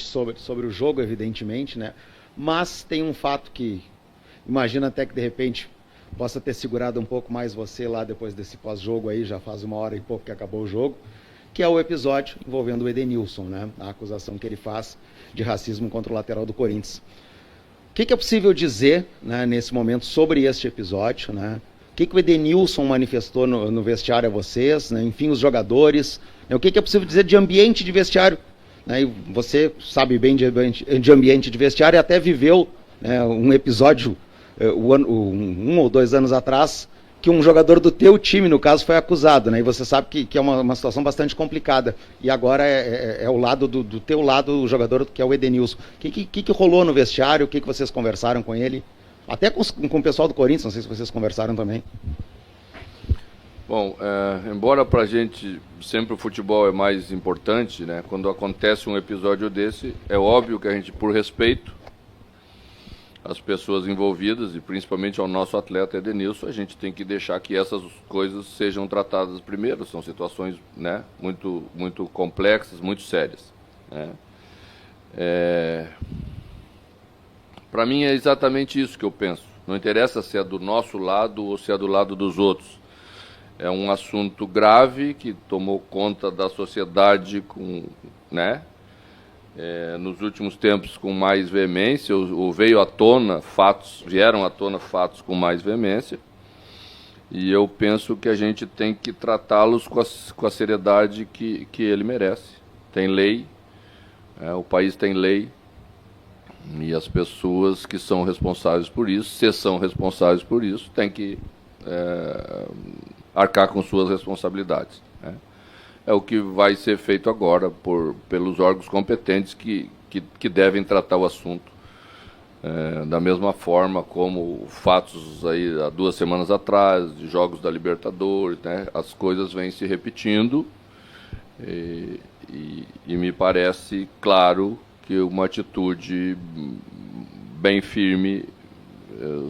bastante sobre o jogo, evidentemente, né? Mas tem um fato que imagina até que de repente possa ter segurado um pouco mais você lá depois desse pós-jogo aí, já faz 1 hora e pouco que acabou o jogo, que é o episódio envolvendo o Edenilson, né? A acusação que ele faz de racismo contra o lateral do Corinthians. O que é possível dizer, né, nesse momento sobre este episódio, né? O que o Edenilson manifestou no vestiário a vocês, né? Enfim, os jogadores, né? O que é possível dizer de ambiente de vestiário, né? E você sabe bem de ambiente de vestiário e até viveu, né, um episódio 1 ou 2 anos atrás, que um jogador do teu time, no caso, foi acusado, né? E você sabe que é uma situação bastante complicada. E agora é o lado do teu lado, o jogador que é o Edenilson. O que rolou no vestiário? O que vocês conversaram com ele? Até com o pessoal do Corinthians, não sei se vocês conversaram também. Bom, embora pra gente sempre o futebol é mais importante, né? Quando acontece um episódio desse, é óbvio que a gente, por respeito as pessoas envolvidas, e principalmente ao nosso atleta Edenilson, a gente tem que deixar que essas coisas sejam tratadas primeiro. São situações, né, muito, muito complexas, muito sérias, né? Para mim é exatamente isso que eu penso. Não interessa se é do nosso lado ou se é do lado dos outros. É um assunto grave que tomou conta da sociedade né? Nos últimos tempos com mais veemência, vieram à tona fatos com mais veemência, e eu penso que a gente tem que tratá-los com a seriedade que ele merece. Tem lei, o país tem lei, e as pessoas que são responsáveis por isso, se são responsáveis por isso, têm que arcar com suas responsabilidades, né? É o que vai ser feito agora pelos órgãos competentes que devem tratar o assunto. Da mesma forma como fatos aí há 2 semanas atrás, de jogos da Libertadores, né? As coisas vêm se repetindo e me parece claro que uma atitude bem firme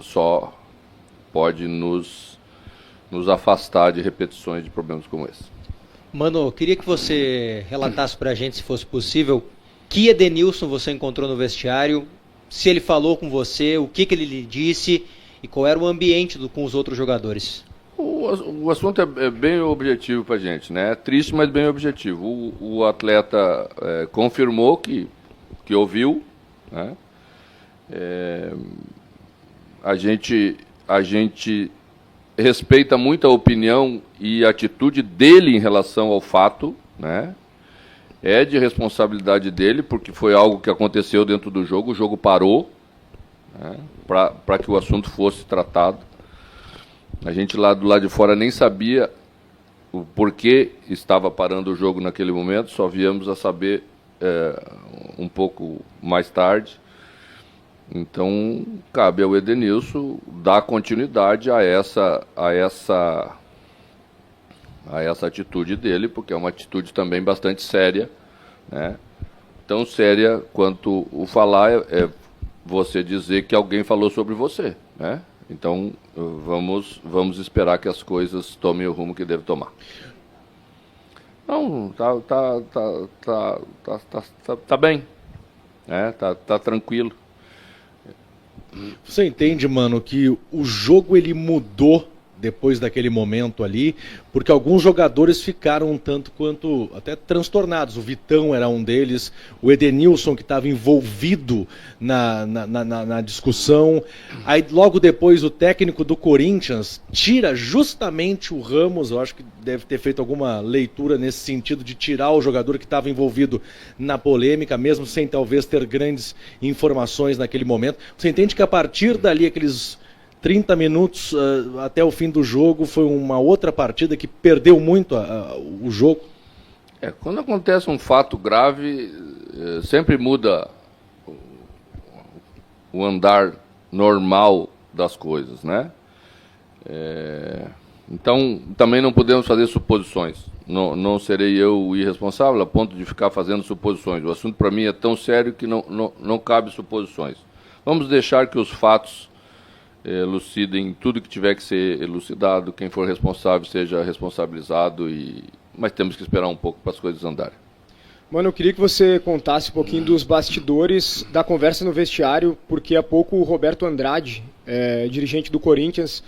só pode nos afastar de repetições de problemas como esse. Mano, eu queria que você relatasse pra gente, se fosse possível, que Edenilson você encontrou no vestiário, se ele falou com você, o que ele lhe disse e qual era o ambiente com os outros jogadores. O assunto é bem objetivo pra gente, né? É triste, mas bem objetivo. O atleta confirmou que ouviu, né? A gente respeita muito a opinião e a atitude dele em relação ao fato, né? É de responsabilidade dele, porque foi algo que aconteceu dentro do jogo, o jogo parou, né, para que o assunto fosse tratado. A gente lá do lado de fora nem sabia o porquê estava parando o jogo naquele momento, só viemos a saber um pouco mais tarde. Então, cabe ao Edenilson dar continuidade a essa atitude dele, porque é uma atitude também bastante séria, né? Tão séria quanto o falar é você dizer que alguém falou sobre você, né? Então, vamos esperar que as coisas tomem o rumo que devem tomar. Não, tá bem, né? Tá tranquilo. Você entende, mano, que o jogo ele mudou depois daquele momento ali, porque alguns jogadores ficaram um tanto quanto até transtornados. O Vitão era um deles, o Edenilson que estava envolvido na discussão. Aí logo depois o técnico do Corinthians tira justamente o Ramos, eu acho que deve ter feito alguma leitura nesse sentido de tirar o jogador que estava envolvido na polêmica, mesmo sem talvez ter grandes informações naquele momento. Você entende que a partir dali, aqueles 30 minutos até o fim do jogo, foi uma outra partida que perdeu muito o jogo? Quando acontece um fato grave, sempre muda o andar normal das coisas, né? Então, também não podemos fazer suposições. Não serei eu o irresponsável a ponto de ficar fazendo suposições. O assunto, para mim, é tão sério que não cabe suposições. Vamos deixar que os fatos elucidem tudo que tiver que ser elucidado, quem for responsável seja responsabilizado, mas temos que esperar um pouco para as coisas andarem. Mano, eu queria que você contasse um pouquinho dos bastidores da conversa no vestiário, porque há pouco o Roberto Andrade, dirigente do Corinthians,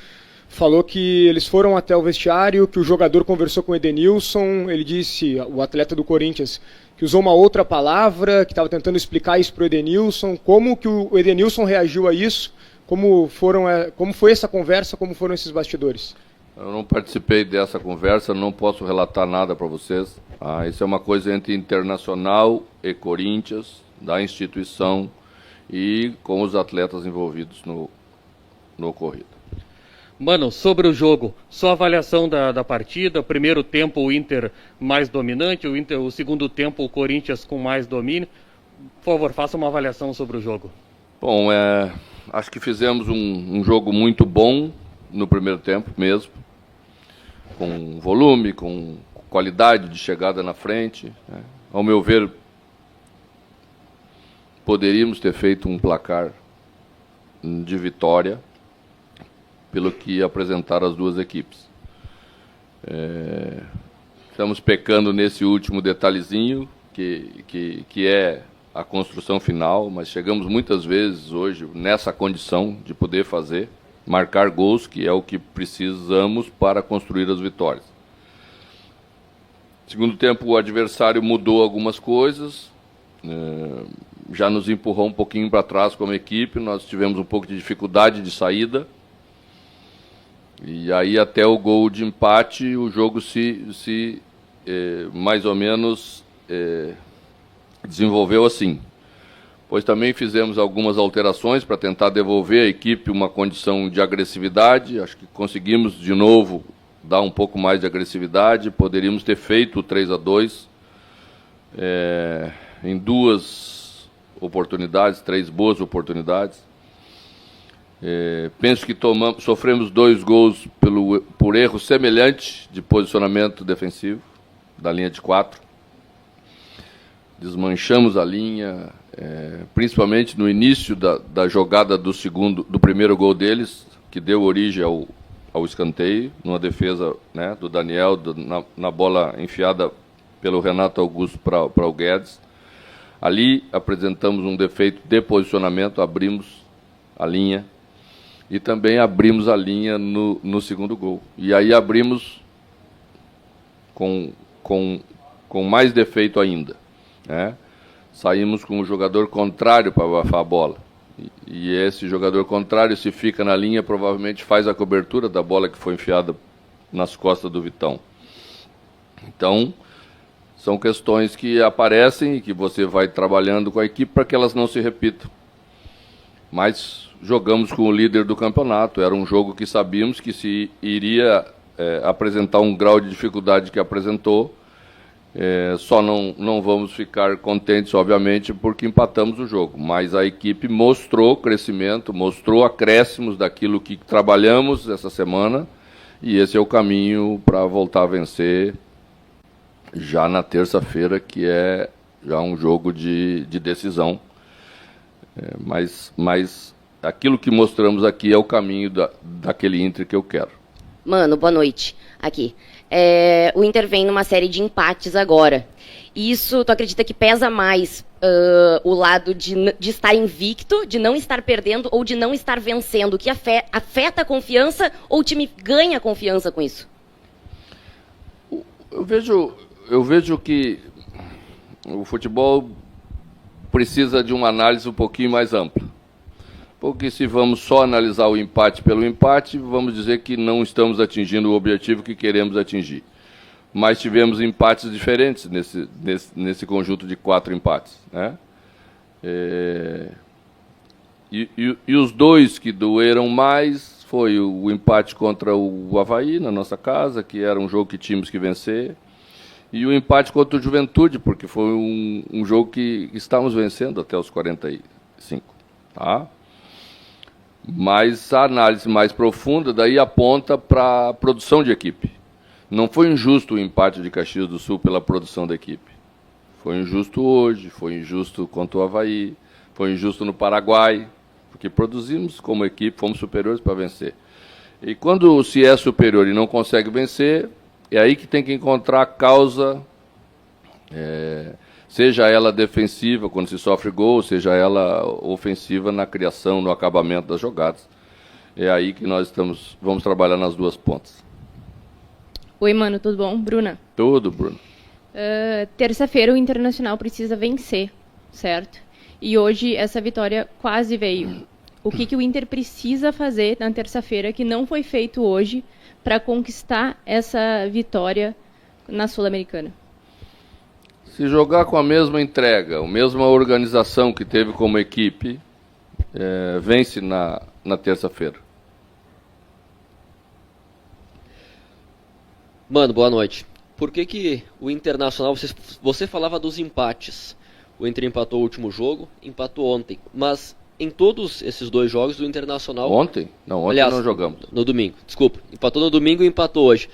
falou que eles foram até o vestiário, que o jogador conversou com o Edenilson, ele disse, o atleta do Corinthians, que usou uma outra palavra, que estava tentando explicar isso para o Edenilson. Como que o Edenilson reagiu a isso? Como foi essa conversa, como foram esses bastidores? Eu não participei dessa conversa, não posso relatar nada para vocês. Isso é uma coisa entre Internacional e Corinthians, da instituição e com os atletas envolvidos no ocorrido. Mano, sobre o jogo, sua avaliação da partida, primeiro tempo o Inter mais dominante, o segundo tempo o Corinthians com mais domínio. Por favor, faça uma avaliação sobre o jogo. Bom, acho que fizemos um jogo muito bom no primeiro tempo mesmo, com volume, com qualidade de chegada na frente, né? Ao meu ver, poderíamos ter feito um placar de vitória pelo que apresentaram as duas equipes. Estamos pecando nesse último detalhezinho, que é a construção final, mas chegamos muitas vezes hoje nessa condição de poder marcar gols, que é o que precisamos para construir as vitórias. Segundo tempo, o adversário mudou algumas coisas, já nos empurrou um pouquinho para trás como equipe, nós tivemos um pouco de dificuldade de saída, e aí até o gol de empate o jogo se mais ou menos desenvolveu assim. Pois também fizemos algumas alterações para tentar devolver à equipe uma condição de agressividade. Acho que conseguimos de novo dar um pouco mais de agressividade. Poderíamos ter feito o 3-2 em duas oportunidades, 3 boas oportunidades. Penso que sofremos 2 gols por erro semelhante de posicionamento defensivo da linha de 4. Desmanchamos a linha, principalmente no início da jogada do primeiro gol deles, que deu origem ao escanteio, numa defesa, né, do Daniel, na bola enfiada pelo Renato Augusto para o Guedes. Ali apresentamos um defeito de posicionamento, abrimos a linha e também abrimos a linha no segundo gol. E aí abrimos com mais defeito ainda, né? Saímos com o jogador contrário para abafar a bola. E esse jogador contrário, se fica na linha, provavelmente faz a cobertura da bola que foi enfiada nas costas do Vitão. Então, são questões que aparecem e que você vai trabalhando com a equipe para que elas não se repitam. Mas jogamos com o líder do campeonato. Era um jogo que sabíamos que se iria apresentar um grau de dificuldade que apresentou. Só não vamos ficar contentes, obviamente, porque empatamos o jogo. Mas a equipe mostrou crescimento, mostrou acréscimos daquilo que trabalhamos essa semana. E esse é o caminho para voltar a vencer já na terça-feira, que é já um jogo de decisão. Mas aquilo que mostramos aqui é o caminho daquele Inter que eu quero. Mano, boa noite. Aqui. O Inter vem numa série de empates agora. Isso, tu acredita que pesa mais o lado de estar invicto, de não estar perdendo ou de não estar vencendo? Que afeta a confiança ou o time ganha confiança com isso? Eu vejo que o futebol precisa de uma análise um pouquinho mais ampla. Porque se vamos só analisar o empate pelo empate, vamos dizer que não estamos atingindo o objetivo que queremos atingir. Mas tivemos empates diferentes nesse conjunto de 4 empates, né? E os 2 que doeram mais foi o empate contra o Avaí, na nossa casa, que era um jogo que tínhamos que vencer, e o empate contra o Juventude, porque foi um jogo que estávamos vencendo até os 45, tá? Mas a análise mais profunda daí aponta para a produção de equipe. Não foi injusto o empate de Caxias do Sul pela produção da equipe. Foi injusto hoje, foi injusto contra o Avaí, foi injusto no Paraguai, porque produzimos como equipe, fomos superiores para vencer. E quando se é superior e não consegue vencer, é aí que tem que encontrar a causa, seja ela defensiva quando se sofre gol, seja ela ofensiva na criação, no acabamento das jogadas. É aí que nós vamos trabalhar nas duas pontas. Oi, mano, tudo bom? Bruna. Tudo, Bruno. Terça-feira o Internacional precisa vencer, certo? E hoje essa vitória quase veio. O que o Inter precisa fazer na terça-feira que não foi feito hoje para conquistar essa vitória na Sul-Americana? Se jogar com a mesma entrega, a mesma organização que teve como equipe, vence na terça-feira. Mano, boa noite. Por que o Internacional, você falava dos empates, o Inter empatou o último jogo, empatou ontem, mas em todos esses dois jogos do Internacional... Ontem? Não, ontem aliás, não jogamos. No domingo, desculpa, empatou no domingo e empatou hoje.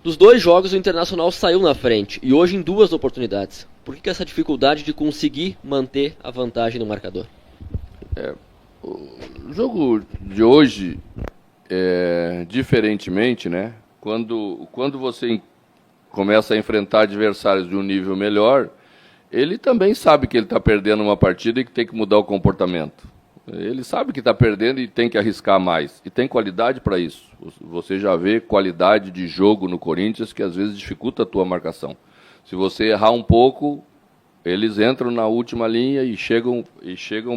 Dos dois jogos o Internacional saiu na frente, e hoje em duas oportunidades. Por que essa dificuldade de conseguir manter a vantagem no marcador? O jogo de hoje, diferentemente, né? Quando você começa a enfrentar adversários de um nível melhor, ele também sabe que ele está perdendo uma partida e que tem que mudar o comportamento. Ele sabe que está perdendo e tem que arriscar mais. E tem qualidade para isso. Você já vê qualidade de jogo no Corinthians que às vezes dificulta a tua marcação. Se você errar um pouco, eles entram na última linha e chegam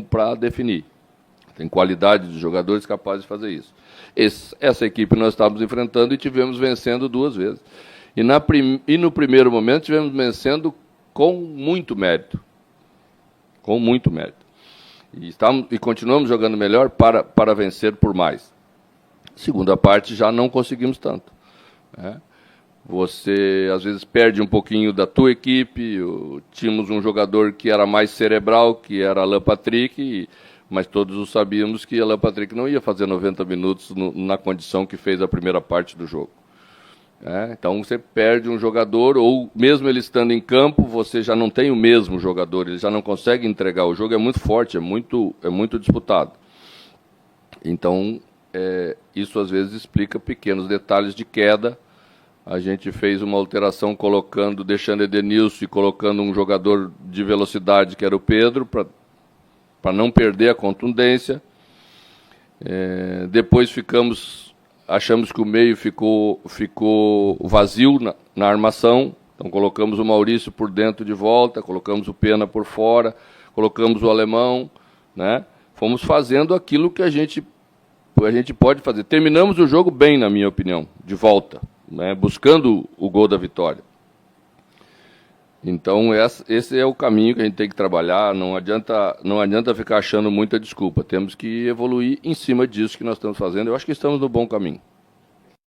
para definir. Tem qualidade de jogadores capazes de fazer isso. Essa equipe nós estávamos enfrentando e tivemos vencendo duas vezes. E no primeiro momento tivemos vencendo com muito mérito. Com muito mérito. E continuamos jogando melhor para vencer por mais. Segunda parte já não conseguimos tanto. Né? Você às vezes perde um pouquinho da tua equipe. Tínhamos um jogador que era mais cerebral, que era Alan Patrick, mas todos sabíamos que Alan Patrick não ia fazer 90 minutos na condição que fez a primeira parte do jogo. Então você perde um jogador, ou mesmo ele estando em campo, você já não tem o mesmo jogador, ele já não consegue entregar. O jogo é muito forte, é muito disputado. Então, isso às vezes explica pequenos detalhes de queda. A gente fez uma alteração deixando Edenilson e colocando um jogador de velocidade, que era o Pedro, para não perder a contundência. Depois achamos que o meio ficou vazio na armação, então colocamos o Maurício por dentro de volta, colocamos o Pena por fora, colocamos o Alemão, né? Fomos fazendo aquilo que a gente pode fazer. Terminamos o jogo bem, na minha opinião, de volta, né? Buscando o gol da vitória. Então esse é o caminho que a gente tem que trabalhar, não adianta ficar achando muita desculpa, temos que evoluir em cima disso que nós estamos fazendo. Eu acho que estamos no bom caminho.